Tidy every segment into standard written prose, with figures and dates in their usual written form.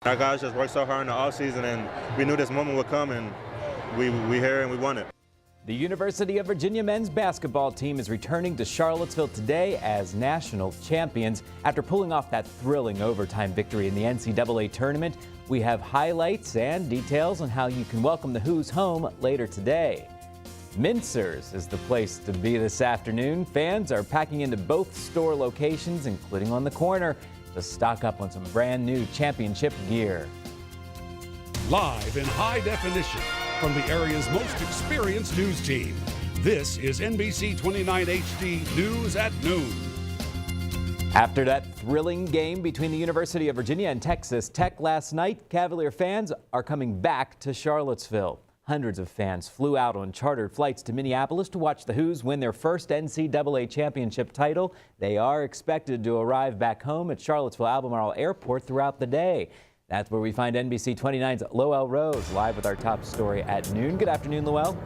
Our guys just worked so hard in the offseason, and we knew this moment would come, and we here and we won it. The University of Virginia men's basketball team is returning to Charlottesville today as national champions. After pulling off that thrilling overtime victory in the NCAA tournament, we have highlights and details on how you can welcome the Hoos home later today. Mintzer's is the place to be this afternoon. Fans are packing into both store locations, including on the corner, to stock up on some brand new championship gear. Live in high definition from the area's most experienced news team, this is NBC 29 HD News at Noon. After that thrilling game between the University of Virginia and Texas Tech last night, Cavalier fans are coming back to Charlottesville. Hundreds of fans flew out on chartered flights to Minneapolis to watch the Hoos win their first NCAA championship title. They are expected to arrive back home at Charlottesville-Albemarle Airport throughout the day. That's where we find NBC 29's Lowell Rose live with our top story at noon. Good afternoon, Lowell.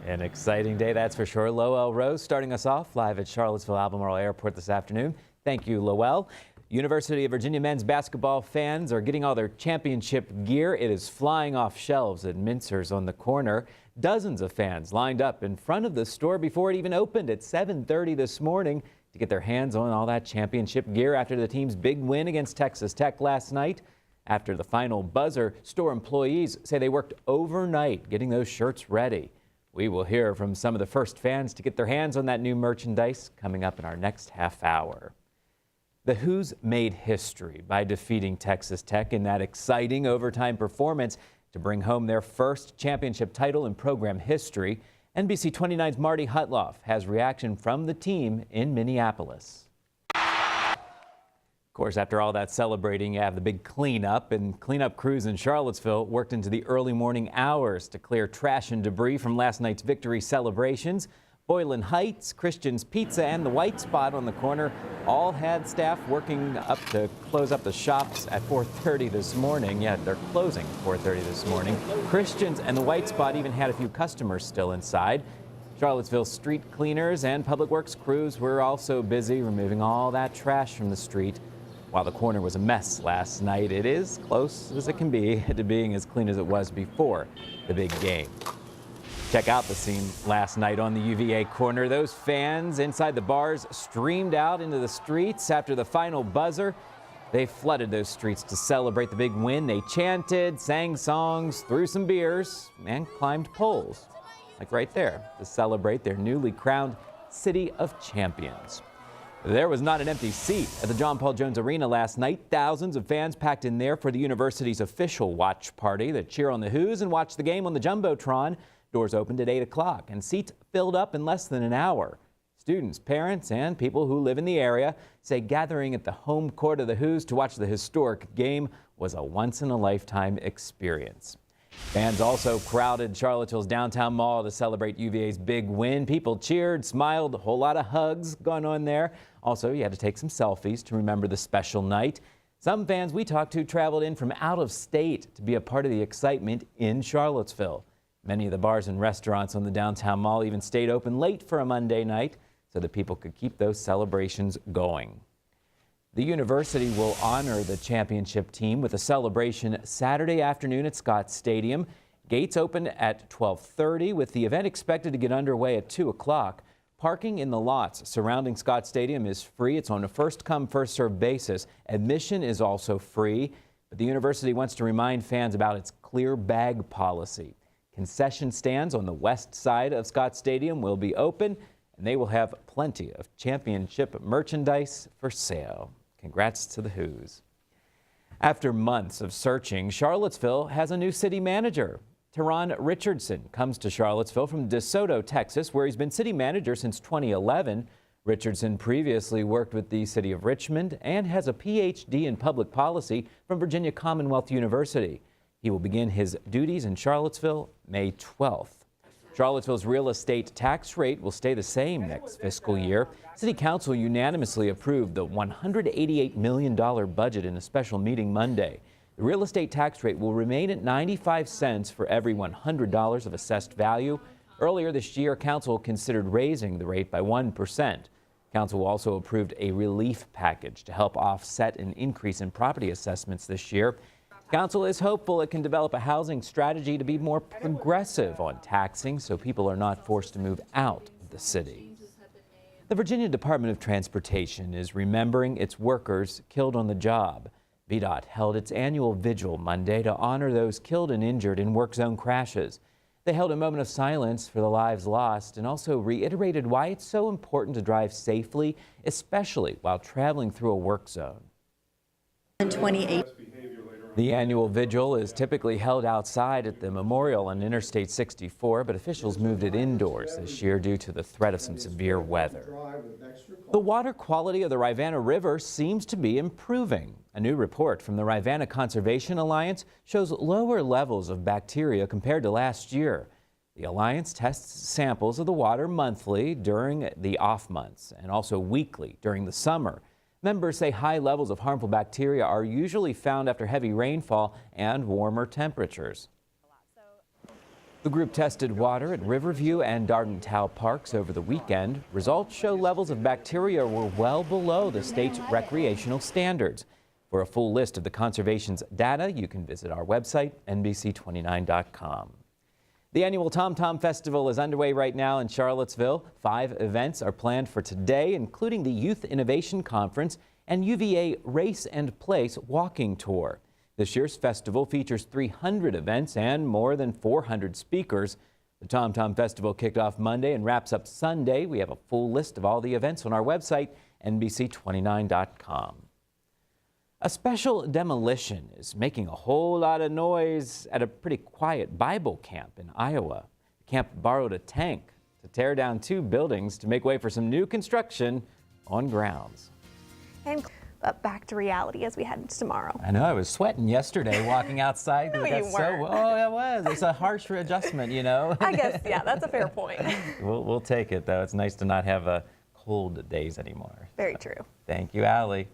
An exciting day, that's for sure. Lowell Rose starting us off live at Charlottesville-Albemarle Airport this afternoon. Thank you, Lowell. University of Virginia men's basketball fans are getting all their championship gear. It is flying off shelves at Mintzer's on the corner. Dozens of fans lined up in front of the store before it even opened at 7:30 this morning to get their hands on all that championship gear after the team's big win against Texas Tech last night. After the final buzzer, store employees say they worked overnight getting those shirts ready. We will hear from some of the first fans to get their hands on that new merchandise coming up in our next half hour. The Hoos made history by defeating Texas Tech in that exciting overtime performance to bring home their first championship title in program history. NBC 29's Marty Hutloff has reaction from the team in Minneapolis. Of course, after all that celebrating, you have the big cleanup, and cleanup crews in Charlottesville worked into the early morning hours to clear trash and debris from last night's victory celebrations. Boylan Heights, Christian's Pizza, and the White Spot on the corner all had staff working up to close up the shops at 4:30 this morning. Yeah, they're closing at 4:30 this morning. Christian's and the White Spot even had a few customers still inside. Charlottesville street cleaners and public works crews were also busy removing all that trash from the street. While the corner was a mess last night, it is close as it can be to being as clean as it was before the big game. Check out the scene last night on the UVA corner. Those fans inside the bars streamed out into the streets after the final buzzer. They flooded those streets to celebrate the big win. They chanted, sang songs, threw some beers, and climbed poles, like right there, to celebrate their newly crowned City of Champions. There was not an empty seat at the John Paul Jones Arena last night. Thousands of fans packed in there for the university's official watch party that cheer on the Hoos and watch the game on the Jumbotron. Doors opened at 8 o'clock and seats filled up in less than an hour. Students, parents, and people who live in the area say gathering at the home court of the Hoos to watch the historic game was a once-in-a-lifetime experience. Fans also crowded Charlottesville's downtown mall to celebrate UVA's big win. People cheered, smiled, a whole lot of hugs going on there. Also, you had to take some selfies to remember the special night. Some fans we talked to traveled in from out of state to be a part of the excitement in Charlottesville. Many of the bars and restaurants on the downtown mall even stayed open late for a Monday night so that people could keep those celebrations going. The university will honor the championship team with a celebration Saturday afternoon at Scott Stadium. Gates open at 12:30 with the event expected to get underway at 2 o'clock. Parking in the lots surrounding Scott Stadium is free. It's on a first-come, first-served basis. Admission is also free, but the university wants to remind fans about its clear bag policy. Concession stands on the west side of Scott Stadium will be open, and they will have plenty of championship merchandise for sale. Congrats to the Hoos. After months of searching, Charlottesville has a new city manager. Teron Richardson comes to Charlottesville from DeSoto, Texas, where he's been city manager since 2011. Richardson previously worked with the city of Richmond and has a PhD in public policy from Virginia Commonwealth University. He will begin his duties in Charlottesville May 12th. Charlottesville's real estate tax rate will stay the same next fiscal year. City Council unanimously approved the $188 million budget in a special meeting Monday. The real estate tax rate will remain at 95 cents for every $100 of assessed value. Earlier this year, Council considered raising the rate by 1%. Council also approved a relief package to help offset an increase in property assessments this year. Council is hopeful it can develop a housing strategy to be more progressive on taxing so people are not forced to move out of the city. The Virginia Department of Transportation is remembering its workers killed on the job. VDOT held its annual vigil Monday to honor those killed and injured in work zone crashes. They held a moment of silence for the lives lost and also reiterated why it's so important to drive safely, especially while traveling through a work zone. The annual vigil is typically held outside at the memorial on Interstate 64, but officials moved it indoors this year due to the threat of some severe weather. The water quality of the Rivanna River seems to be improving. A new report from the Rivanna Conservation Alliance shows lower levels of bacteria compared to last year. The Alliance tests samples of the water monthly during the off months and also weekly during the summer. Members say high levels of harmful bacteria are usually found after heavy rainfall and warmer temperatures. The group tested water at Riverview and Dardental parks over the weekend. Results show levels of bacteria were well below the state's recreational standards. For a full list of the conservation's data, you can visit our website, NBC29.com. The annual Tom Tom Festival is underway right now in Charlottesville. 5 events are planned for today, including the Youth Innovation Conference and UVA Race and Place walking tour. This year's festival features 300 events and more than 400 speakers. The Tom Tom Festival kicked off Monday and wraps up Sunday. We have a full list of all the events on our website, NBC29.com. A special demolition is making a whole lot of noise at a pretty quiet Bible camp in Iowa. The camp borrowed a tank to tear down 2 buildings to make way for some new construction on grounds. And back to reality as we head into tomorrow. I know, I was sweating yesterday walking outside. No, you weren't. Oh, it was. It's a harsh adjustment, you know. I guess, yeah, that's a fair point. We'll take it, though. It's nice to not have cold days anymore. Very true. Thank you, Allie.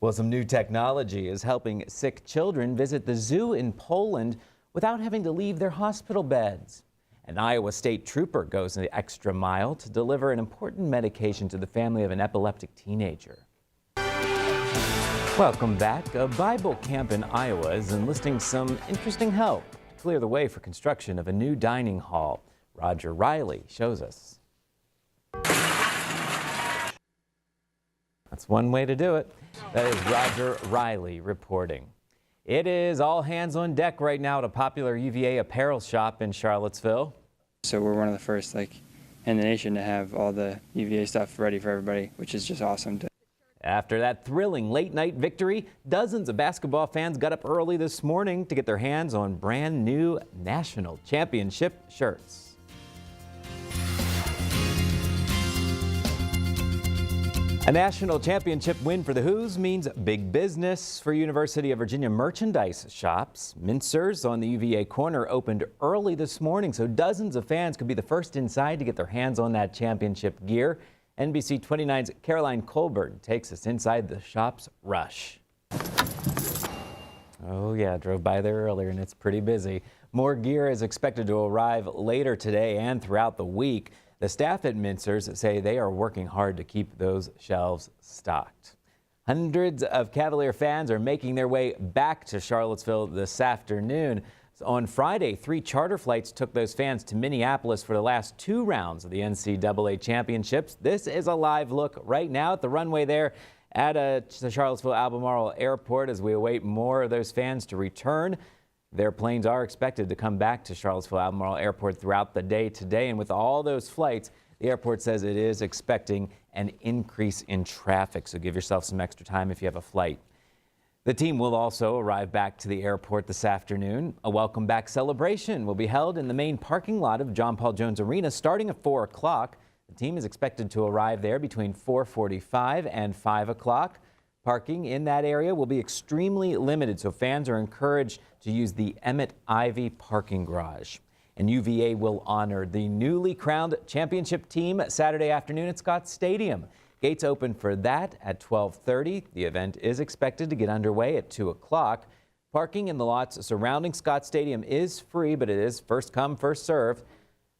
Well, some new technology is helping sick children visit the zoo in Poland without having to leave their hospital beds. An Iowa State trooper goes the extra mile to deliver an important medication to the family of an epileptic teenager. Welcome back. A Bible camp in Iowa is enlisting some interesting help to clear the way for construction of a new dining hall. Roger Riley shows us. That's one way to do it. That is Roger Riley reporting. It is all hands on deck right now at a popular UVA apparel shop in Charlottesville. So we're one of the first in the nation to have all the UVA stuff ready for everybody, which is just awesome. After that thrilling late night victory, dozens of basketball fans got up early this morning to get their hands on brand new national championship shirts. A national championship win for the Hoos means big business for University of Virginia merchandise shops. Mincers on the UVA corner opened early this morning, so dozens of fans could be the first inside to get their hands on that championship gear. NBC 29's Caroline Colburn takes us inside the shop's rush. Oh yeah, drove by there earlier and it's pretty busy. More gear is expected to arrive later today and throughout the week. The staff at Mincers say they are working hard to keep those shelves stocked. Hundreds of Cavalier fans are making their way back to Charlottesville this afternoon. On Friday, 3 charter flights took those fans to Minneapolis for the last 2 rounds of the NCAA championships. This is a live look right now at the runway there at the Charlottesville Albemarle Airport as we await more of those fans to return. Their planes are expected to come back to Charlottesville Albemarle Airport throughout the day today. And with all those flights, the airport says it is expecting an increase in traffic. So give yourself some extra time if you have a flight. The team will also arrive back to the airport this afternoon. A welcome back celebration will be held in the main parking lot of John Paul Jones Arena starting at 4 o'clock. The team is expected to arrive there between 4:45 and 5 o'clock. Parking in that area will be extremely limited, so fans are encouraged to use the Emmett Ivy parking garage. And UVA will honor the newly crowned championship team Saturday afternoon at Scott Stadium. Gates open for that at 12:30. The event is expected to get underway at 2 o'clock. Parking in the lots surrounding Scott Stadium is free, but it is first come, first served.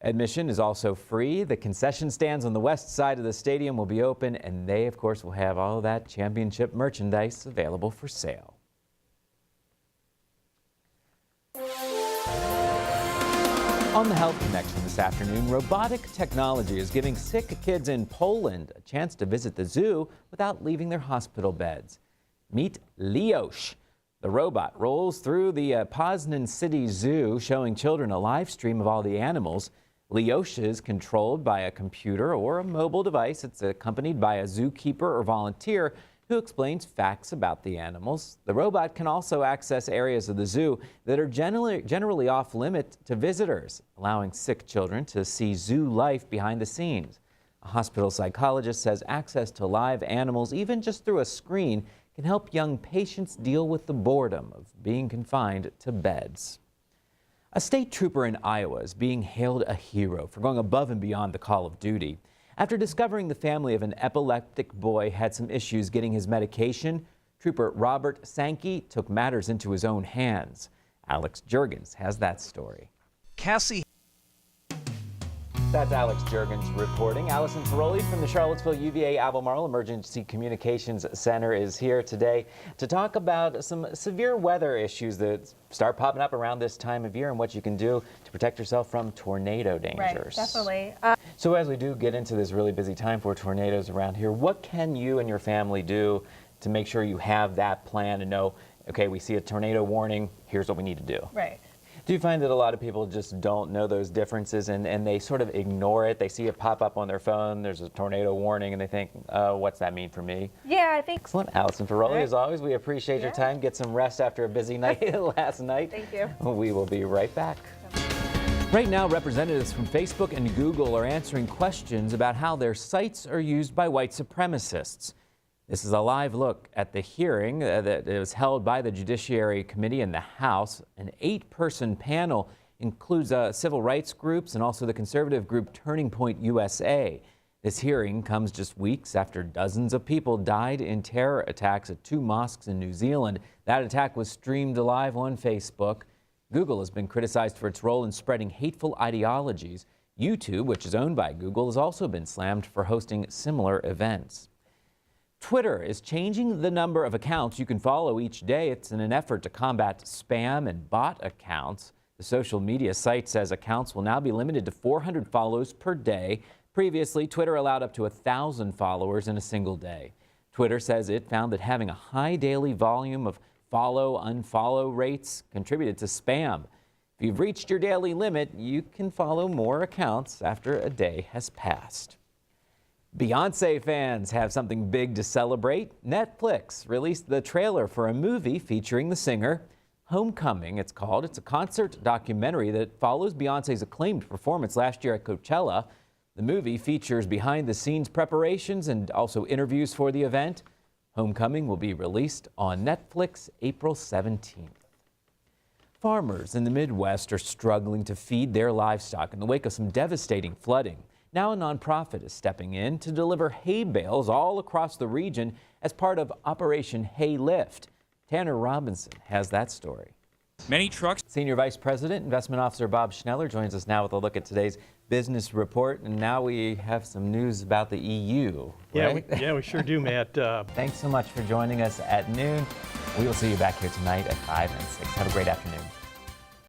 Admission is also free. The concession stands on the west side of the stadium will be open, and they, of course, will have all of that championship merchandise available for sale. On the Health Connection this afternoon, robotic technology is giving sick kids in Poland a chance to visit the zoo without leaving their hospital beds. Meet Leosh. The robot rolls through the Poznan City Zoo, showing children a live stream of all the animals. Leosh is controlled by a computer or a mobile device. It's accompanied by a zookeeper or volunteer who explains facts about the animals. The robot can also access areas of the zoo that are generally off limit to visitors, allowing sick children to see zoo life behind the scenes. A hospital psychologist says access to live animals, even just through a screen, can help young patients deal with the boredom of being confined to beds. A state trooper in Iowa is being hailed a hero for going above and beyond the call of duty. After discovering the family of an epileptic boy had some issues getting his medication, Trooper Robert Sankey took matters into his own hands. Alex Juergens has that story. Cassie. That's Alex Juergens reporting. Allison Ferroli from the Charlottesville UVA Albemarle Emergency Communications Center is here today to talk about some severe weather issues that start popping up around this time of year and what you can do to protect yourself from tornado dangers. Right, definitely. So as we do get into this really busy time for tornadoes around here, what can you and your family do to make sure you have that plan and know, okay, we see a tornado warning, here's what we need to do? Right. Do you find that a lot of people just don't know those differences and they sort of ignore it? They see it pop up on their phone, there's a tornado warning, and they think, what's that mean for me? Yeah, I think. Excellent. Allison Ferroli, Right. as always, we appreciate your time. Get some rest after a busy night last night. Thank you. We will be right back. Right now, representatives from Facebook and Google are answering questions about how their sites are used by white supremacists. This is a live look at the hearing that was held by the Judiciary Committee in the House. An 8-person panel includes civil rights groups and also the conservative group Turning Point USA. This hearing comes just weeks after dozens of people died in terror attacks at 2 mosques in New Zealand. That attack was streamed live on Facebook. Google has been criticized for its role in spreading hateful ideologies. YouTube, which is owned by Google, has also been slammed for hosting similar events. Twitter is changing the number of accounts you can follow each day. It's in an effort to combat spam and bot accounts. The social media site says accounts will now be limited to 400 follows per day. Previously, Twitter allowed up to 1,000 followers in a single day. Twitter says it found that having a high daily volume of follow-unfollow rates contributed to spam. If you've reached your daily limit, you can follow more accounts after a day has passed. Beyonce fans have something big to celebrate. Netflix released the trailer for a movie featuring the singer. Homecoming, it's called. It's a concert documentary that follows Beyonce's acclaimed performance last year at Coachella. The movie features behind-the-scenes preparations and also interviews for the event. Homecoming will be released on Netflix April 17th. Farmers in the Midwest are struggling to feed their livestock in the wake of some devastating flooding. Now a nonprofit is stepping in to deliver hay bales all across the region as part of Operation Hay Lift. Tanner Robinson has that story. Many trucks. Senior Vice President, Investment Officer Bob Schneller joins us now with a look at today's business report. And now we have some news about the EU. Right? Yeah, we sure do, Matt. Thanks so much for joining us at noon. We will see you back here tonight at 5 and 6. Have a great afternoon.